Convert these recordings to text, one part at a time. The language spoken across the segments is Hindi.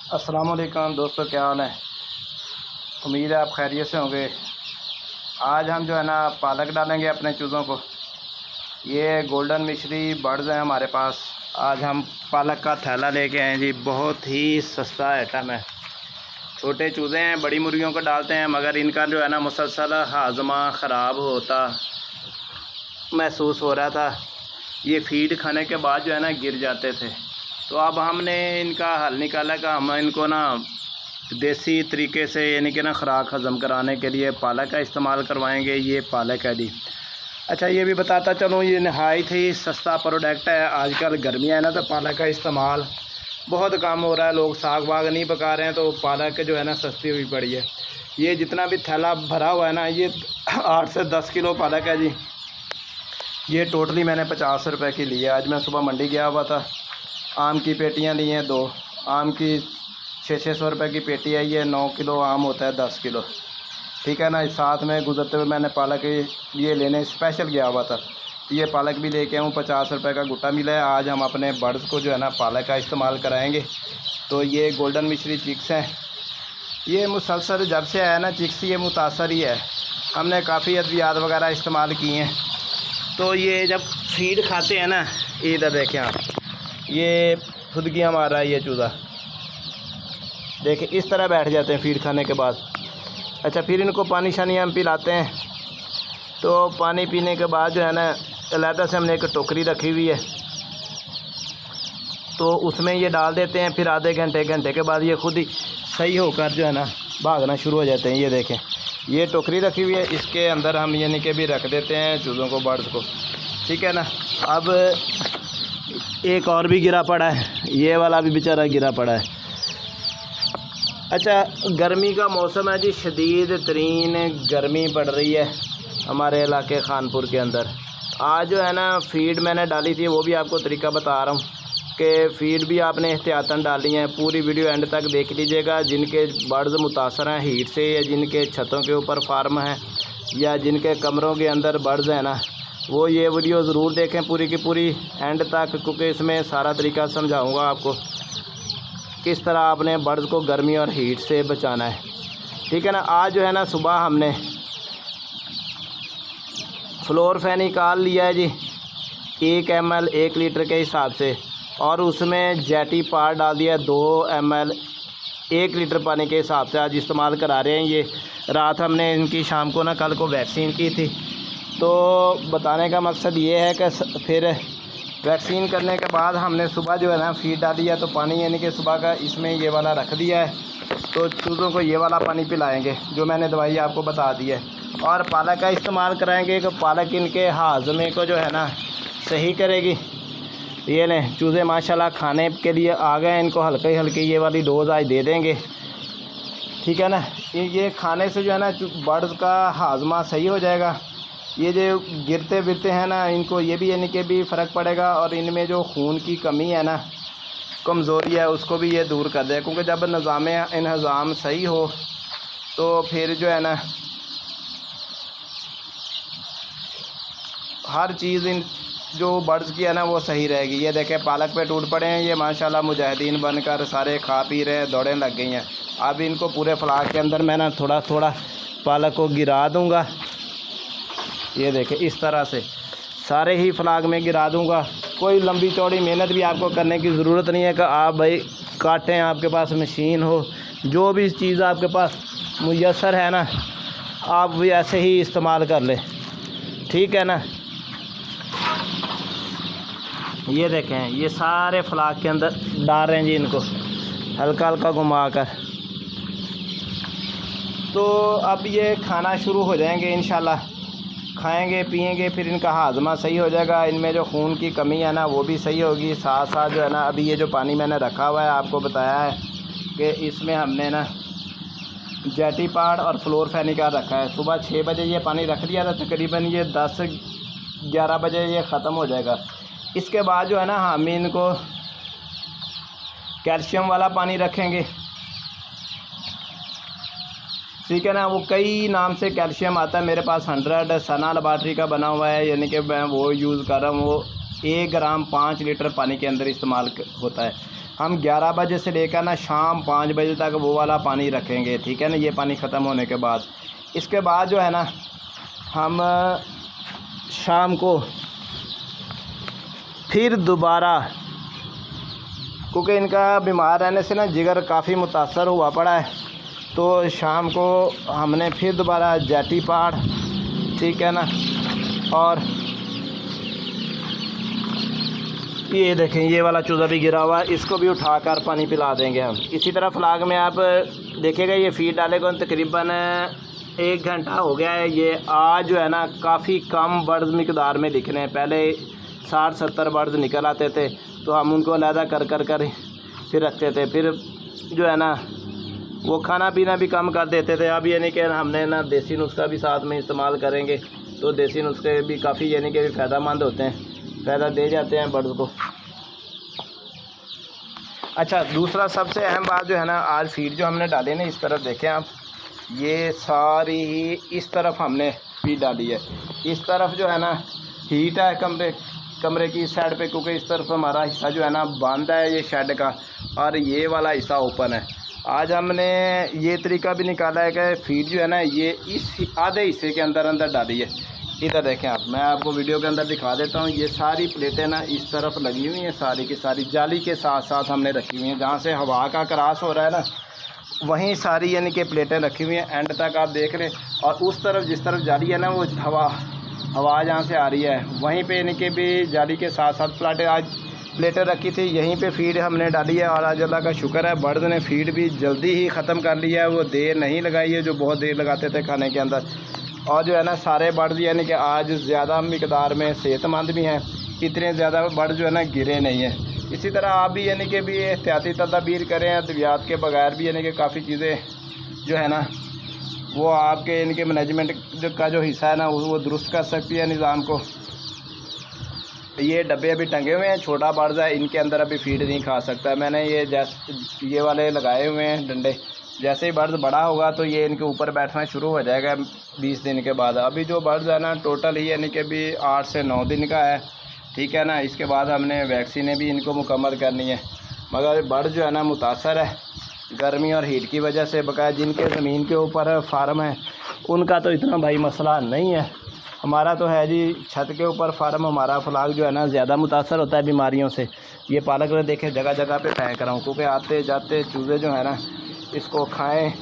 अस्सलाम वालेकुम दोस्तों, क्या हाल है। उम्मीद है आप खैरियत से होंगे। आज हम जो है ना पालक डालेंगे अपने चूज़ों को। ये गोल्डन मिश्री बर्ड्स हैं हमारे पास। आज हम पालक का थैला लेके आए जी। बहुत ही सस्ता आइटम है। छोटे चूज़े हैं, बड़ी मुर्गियों को डालते हैं, मगर इनका जो है ना मुसलसल हाजमा ख़राब होता महसूस हो रहा था। ये फीड खाने के बाद जो है ना गिर जाते थे। तो अब हमने इनका हल निकाला कि हम इनको ना देसी तरीके से यानी कि ना खुराक हज़म कराने के लिए पालक का इस्तेमाल करवाएंगे। ये पालक है जी। अच्छा, ये भी बताता चलूँ, ये नहायत ही सस्ता प्रोडक्ट है। आजकल गर्मियाँ है ना, तो पालक का इस्तेमाल बहुत कम हो रहा है। लोग साग वाग नहीं पका रहे हैं, तो पालक जो है ना सस्ती हुई पड़ी है। ये जितना भी थैला भरा हुआ है ना, ये 8 से 10 किलो पालक है जी। ये टोटली मैंने 50 रुपये की ली है। आज मैं सुबह मंडी गया हुआ था। आम की पेटियाँ ली हैं 2। आम की 600 रुपये की पेटी है। ये 9 किलो आम होता है, 10 किलो, ठीक है ना। साथ में गुजरते हुए मैंने पालक ये लेने स्पेशल गया हुआ था। ये पालक भी लेके आऊँ। 50 रुपये का गुट्टा मिला है। आज हम अपने बर्ड्स को जो है ना पालक का इस्तेमाल कराएंगे। तो ये गोल्डन मिश्री चिक्स हैं। ये मुसलसल जब से आया ना चिक्स, ये मुतासर ही है। हमने काफ़ी अद्वियात वगैरह इस्तेमाल किए हैं। तो ये जब फीड खाते हैं ना, इधर देखें आप, ये खुदगियाँ मार रहा है ये चूज़ा। देखिए इस तरह बैठ जाते हैं फीड खाने के बाद। अच्छा, फिर इनको पानी शानी हम पिलाते हैं। तो पानी पीने के बाद जो है ना अलहदा से हमने एक टोकरी रखी हुई है, तो उसमें ये डाल देते हैं। फिर आधे घंटे के बाद ये खुद ही सही होकर जो है ना भागना शुरू हो जाते हैं। ये देखें, ये टोकरी रखी हुई है, इसके अंदर हम यानी कि भी रख देते हैं चूज़ों को, बर्ड्स को, ठीक है ना। अब एक और भी गिरा पड़ा है, ये वाला भी बेचारा गिरा पड़ा है। अच्छा, गर्मी का मौसम है जी। शदीद तरीन गर्मी पड़ रही है हमारे इलाके खानपुर के अंदर। आज जो है ना फीड मैंने डाली थी, वो भी आपको तरीका बता रहा हूँ कि फ़ीड भी आपने एहतियातन डाली है। पूरी वीडियो एंड तक देख लीजिएगा। जिनके बर्ड्स मुतासर हैं हीट से, या जिनके छतों के ऊपर फार्म है, या जिनके कमरों के अंदर बर्ड्स हैं ना, वो ये वीडियो ज़रूर देखें पूरी की पूरी एंड तक, क्योंकि इसमें सारा तरीका समझाऊंगा आपको किस तरह आपने बर्ड्स को गर्मी और हीट से बचाना है, ठीक है ना। आज जो है ना सुबह हमने फ्लोरफेनिकॉल लिया है जी 1 ml 1 लीटर के हिसाब से, और उसमें जेटी पार डाल दिया 2 ml 1 लीटर पानी के हिसाब से। आज इस्तेमाल करा रहे हैं ये। रात हमने इनकी शाम को ना कल को वैक्सीन की थी। तो बताने का मकसद ये है कि फिर वैक्सीन करने के बाद हमने सुबह जो है ना फीड डाली है, तो पानी यानी कि सुबह का इसमें ये वाला रख दिया है। तो चूज़ों को ये वाला पानी पिलाएंगे जो मैंने दवाई आपको बता दी है। और पालक का इस्तेमाल कराएंगे कि पालक इनके हाजमे को जो है ना सही करेगी। ये लें, चूज़े माशाल्लाह खाने के लिए आ गए। इनको हल्के हल्के ये वाली डोज आज दे देंगे, ठीक है ना। ये खाने से जो है ना बर्ड्स का हाजमा सही हो जाएगा। ये जो गिरते फिरते हैं ना, इनको ये भी यानी कि भी फ़र्क पड़ेगा। और इनमें जो खून की कमी है ना, कमज़ोरी है, उसको भी ये दूर कर दे। क्योंकि जब निज़ाम इंतज़ाम सही हो तो फिर जो है ना हर चीज़ इन जो बर्ड्स की है ना वो सही रहेगी। ये देखें पालक पे टूट पड़े हैं। ये माशाल्लाह मुजाहिदीन बनकर सारे खा पी रहे हैं, दौड़ें लग गई हैं। अब इनको पूरे फ्लाक के अंदर मैं ना थोड़ा थोड़ा पालक को गिरा दूँगा। ये देखें इस तरह से सारे ही फ्लाग में गिरा दूंगा। कोई लंबी चौड़ी मेहनत भी आपको करने की ज़रूरत नहीं है कि आप भाई काटें, आपके पास मशीन हो, जो भी चीज़ आपके पास मुयस्सर है ना, आप भी ऐसे ही इस्तेमाल कर लें, ठीक है ना। ये देखें, ये सारे फ्लाग के अंदर डाल रहे हैं जी इनको हल्का हल्का घुमा कर। तो अब ये खाना शुरू हो जाएंगे इंशाल्लाह। खाएंगे पिएंगे, फिर इनका हाजमा सही हो जाएगा। इनमें जो खून की कमी है ना वो भी सही होगी। साथ साथ जो है ना अभी ये जो पानी मैंने रखा हुआ है, आपको बताया है कि इसमें हमने ना जेटी पार्ड और फ्लोरफेनिकॉल रखा है। सुबह 6 बजे ये पानी रख दिया था, तकरीबन ये 10-11 बजे ये ख़त्म हो जाएगा। इसके बाद जो है ना हम इनको कैल्शियम वाला पानी रखेंगे, ठीक है ना। वो कई नाम से कैल्शियम आता है। मेरे पास 100 सना लेबॉरेटरी का बना हुआ है, यानी कि मैं वो यूज़ कर रहा हूँ। वो 1 ग्राम 5 लीटर पानी के अंदर इस्तेमाल होता है। हम 11 बजे से लेकर ना शाम 5 बजे तक वो वाला पानी रखेंगे, ठीक है ना। ये पानी ख़त्म होने के बाद इसके बाद जो है ना हम शाम को फिर दोबारा, क्योंकि इनका बीमार रहने से ना जिगर काफ़ी मुतासर हुआ पड़ा है, तो शाम को हमने फिर दोबारा जाटी पाड़, ठीक है ना। और ये देखें ये वाला चूज़ा भी गिरा हुआ है, इसको भी उठाकर पानी पिला देंगे हम। इसी तरह फ्लाग में आप देखेगा ये फीड डाले को तकरीबन 1 घंटा हो गया है। ये आज जो है ना काफ़ी कम बर्ड्स मिकदार में दिख रहे हैं। पहले 60-70 बर्ड्स निकल आते थे तो हम उनको अलहदा कर फिर रखते थे, फिर जो है ना वो खाना पीना भी कम कर देते थे। अब यानी कि हमने ना देसी नुस्खा भी साथ में इस्तेमाल करेंगे, तो देसी नुस्खे भी काफ़ी यानी कि फ़ायदेमंद होते हैं, फ़ायदा दे जाते हैं बर्ड्स को। अच्छा, दूसरा सबसे अहम बात जो है ना, आज फीड जो हमने डाली ना, इस तरफ देखें आप, ये सारी ही इस तरफ हमने फीड डाली है। इस तरफ जो है ना हीट है कमरे की इस साइड पे, क्योंकि इस तरफ हमारा हिस्सा जो है ना बंद है ये शेड का, और ये वाला हिस्सा ओपन है। आज हमने ये तरीका भी निकाला है कि फीड जो है ना ये इस आधे हिस्से के अंदर डाली है। इधर देखें आप, मैं आपको वीडियो के अंदर दिखा देता हूँ। ये सारी प्लेटें ना इस तरफ लगी हुई हैं, सारी की सारी जाली के साथ साथ हमने रखी हुई हैं। जहाँ से हवा का क्रॉस हो रहा है ना वहीं सारी यानी कि प्लेटें रखी हुई हैं, एंड तक आप देख लें। और उस तरफ जिस तरफ जाली है ना वो हवा जहाँ से आ रही है वहीं पे यानी कि भी जाली के साथ साथ प्लेटें रखी थी, यहीं पे फीड हमने डाली है। और आज अल्लाह का शुक्र है बर्ड्स ने फीड भी जल्दी ही ख़त्म कर लिया है, वो देर नहीं लगाई है जो बहुत देर लगाते थे खाने के अंदर। और जो है ना सारे बर्ड्स यानी कि आज ज़्यादा मिकदार में सेहतमंद भी हैं, इतने ज़्यादा बर्ड जो है ना गिरे नहीं हैं। इसी तरह आप भी यानी कि भी एहतियाती तदाबीर करें, अद्वियात के बगैर भी यानी कि काफ़ी चीज़ें जो है ना वो आपके यानी कि मैनेजमेंट का जो हिस्सा है ना वो दुरुस्त कर सकती है निज़ाम को। ये डब्बे अभी टंगे हुए हैं, छोटा बर्ड्स है, इनके अंदर अभी फीड नहीं खा सकता। मैंने ये वाले लगाए हुए हैं डंडे, जैसे ही बर्ड्स बड़ा होगा तो ये इनके ऊपर बैठना शुरू हो जाएगा 20 दिन के बाद। अभी जो बर्ड्स है ना टोटल ही यानी कि भी 8 से 9 दिन का है, ठीक है ना। इसके बाद हमने वैक्सीनें भी इनको मुकम्मल करनी है। मगर बर्ड जो है ना मुतासर है गर्मी और हीट की वजह से। बकाया जिनके ज़मीन के ऊपर फार्म है उनका तो इतना भाई मसला नहीं है, हमारा तो है जी छत के ऊपर फार्म। हमारा फ्लाग जो है ना ज़्यादा मुतासर होता है बीमारियों से। ये पालक ने देखे जगह जगह पे फेंक रहा हूँ, क्योंकि आते जाते चूज़े जो है ना इसको खाएं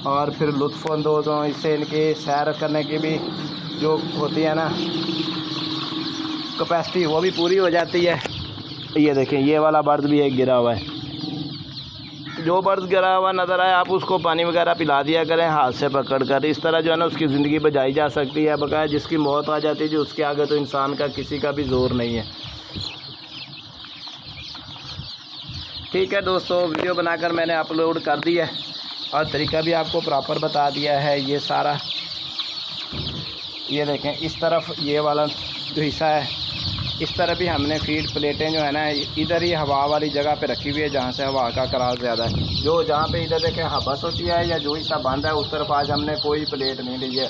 और फिर लुत्फ़अंदोज़ हों। इससे इनकी सैर करने की भी जो होती है ना कैपेसिटी वो भी पूरी हो जाती है। ये देखें ये वाला बर्ड भी एक गिरा हुआ है। जो बर्ड गिरा हुआ नज़र आए आप उसको पानी वगैरह पिला दिया करें हाथ से पकड़ कर। इस तरह जो है ना उसकी ज़िंदगी बचाई जा सकती है। बकाया जिसकी मौत आ जाती है जो उसके आगे तो इंसान का किसी का भी जोर नहीं है। ठीक है दोस्तों, वीडियो बनाकर मैंने अपलोड कर दिया है और तरीका भी आपको प्रॉपर बता दिया है। ये सारा ये देखें इस तरफ ये वाला जो हिस्सा है इस तरह भी हमने फीड प्लेटें जो है ना इधर ही हवा वाली जगह पे रखी हुई है जहाँ से हवा का करार ज़्यादा है। जो जहाँ पे इधर देखें हवा होती है या जो हिस्सा बंद है उस तरफ आज हमने कोई प्लेट नहीं ली है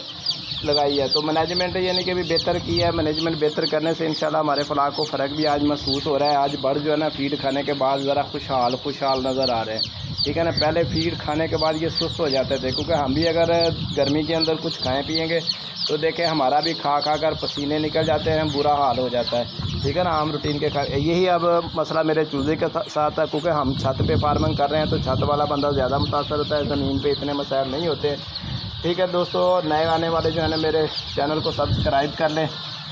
लगाई है। तो मैनेजमेंट यानी कि भी बेहतर की है। मैनेजमेंट बेहतर करने से इंशाल्लाह हमारे फ्लाग को फ़र्क भी आज महसूस हो रहा है। आज बर्ड जो है ना फीड खाने के बाद ज़रा खुशहाल नज़र आ रहे हैं, ठीक है ना। पहले फीड खाने के बाद ये सुस्त हो जाते थे, क्योंकि हम भी अगर गर्मी के अंदर कुछ खाएँ पिएँगे तो देखें हमारा भी खा कर पसीने निकल जाते हैं, बुरा हाल हो जाता है, ठीक है ना। आम रूटीन के यही अब मसला मेरे चूज़े के साथ है, क्योंकि हम छत पे फार्मिंग कर रहे हैं तो छत वाला बंदा ज़्यादा मुतासर होता है, ज़मीन पे इतने मसाइल नहीं होते। ठीक है दोस्तों, नए आने वाले जो है ना मेरे चैनल को सब्सक्राइब कर लें,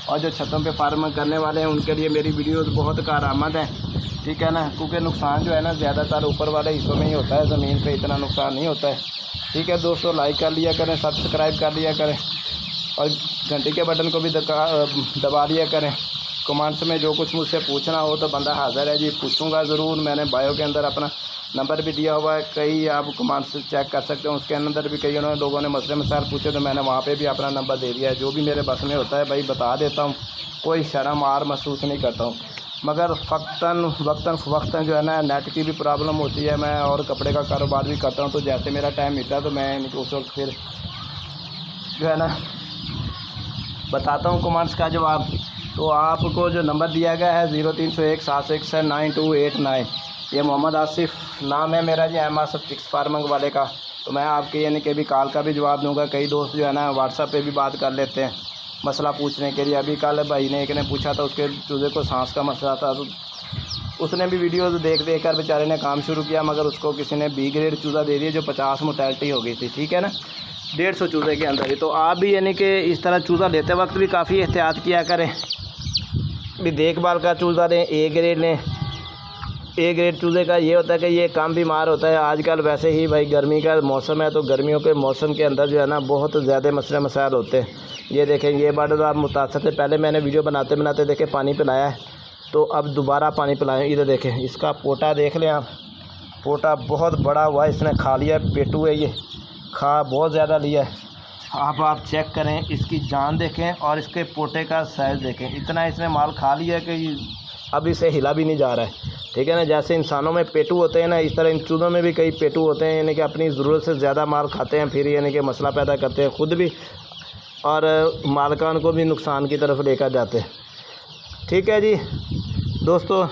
और जो छतों पे फार्मिंग करने वाले हैं उनके लिए मेरी वीडियो बहुत कारआमद है, ठीक है ना। क्योंकि नुकसान जो है ना ज़्यादातर ऊपर वाले हिस्सों में ही होता है, ज़मीन पे इतना नुकसान नहीं होता है। ठीक है दोस्तों, लाइक कर लिया करें, सब्सक्राइब कर लिया करें और घंटी के बटन को भी दबा लिया करें। कमेंट्स में जो कुछ मुझसे पूछना हो तो बंदा हाज़िर है जी, पूछूंगा ज़रूर। मैंने बायो के अंदर अपना नंबर भी दिया हुआ है, कई आप कमेंट्स चेक कर सकते हैं। उसके अंदर भी कई लोगों ने मसले मसाइल पूछे तो मैंने वहाँ पे भी अपना नंबर दे दिया है। जो भी मेरे बस में होता है भाई बता देता हूँ, कोई शर्म आर महसूस नहीं करता हूँ। मगर वक्तन जो है ना नेट की भी प्रॉब्लम होती है, मैं और कपड़े का कारोबार भी करता हूँ, तो जैसे मेरा टाइम मिलता है तो मैं उस वक्त फिर जो है ना बताता हूँ कमेंट्स का जवाब। तो आपको जो नंबर दिया गया है 0301 7679289, ये मोहम्मद आसिफ नाम है मेरा जी, एम आसिफ चिक्स फार्मिंग वाले का। तो मैं आपके यानी कि भी कॉल का भी जवाब दूंगा। कई दोस्त जो है ना व्हाट्सएप पे भी बात कर लेते हैं मसला पूछने के लिए। अभी कल भाई ने एक ने पूछा था, उसके चूज़े को सांस का मसला था, तो उसने भी वीडियोस देख कर बेचारे ने काम शुरू किया, मगर उसको किसी ने बी ग्रेड चूज़ा दे दिया जो 50 मोर्टेलिटी हो गई थी, ठीक है ना, 150 चूज़े के अंदर ही। तो आप भी यानी कि इस तरह चूज़ा लेते वक्त भी काफ़ी एहतियात किया करें, भी देखभाल का चूज़ा लें, ए ग्रेड लें। ए ग्रेड चूज़े का ये होता है कि ये कम बीमार होता है। आजकल वैसे ही भाई गर्मी का मौसम है, तो गर्मियों के मौसम के अंदर जो है ना बहुत ज़्यादा मसले मसाइल होते हैं। ये देखें, ये बर्ड आप मुतासर थे, पहले मैंने वीडियो बनाते बनाते देखे पानी पिलाया है, तो अब दोबारा पानी पिलाएं। इधर देखें, इसका पोटा देख लें आप, पोटा बहुत बड़ा हुआ है, इसने खा लिया है, पेटू है ये, खा बहुत ज़्यादा लिया है। आप चेक करें, इसकी जान देखें और इसके पोटे का साइज़ देखें, इतना इसने माल खा लिया है कि अब इसे हिला भी नहीं जा रहा है, ठीक है ना। जैसे इंसानों में पेटू होते हैं ना, इस तरह इन चूज़ों में भी कई पेटू होते हैं, यानी कि अपनी ज़रूरत से ज़्यादा माल खाते हैं, फिर यानी कि मसला पैदा करते हैं खुद भी और मालिकान को भी नुकसान की तरफ लेकर जाते हैं। ठीक है जी दोस्तों,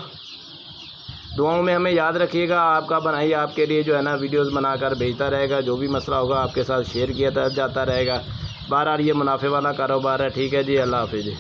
दुआओं में हमें याद रखिएगा। आपका बनाई आपके लिए जो है ना वीडियोस बनाकर भेजता रहेगा, जो भी मसला होगा आपके साथ शेयर किया जाता रहेगा। बहरहाल ये मुनाफे वाला कारोबार है। ठीक है जी, अल्लाह हाफिज़ जी।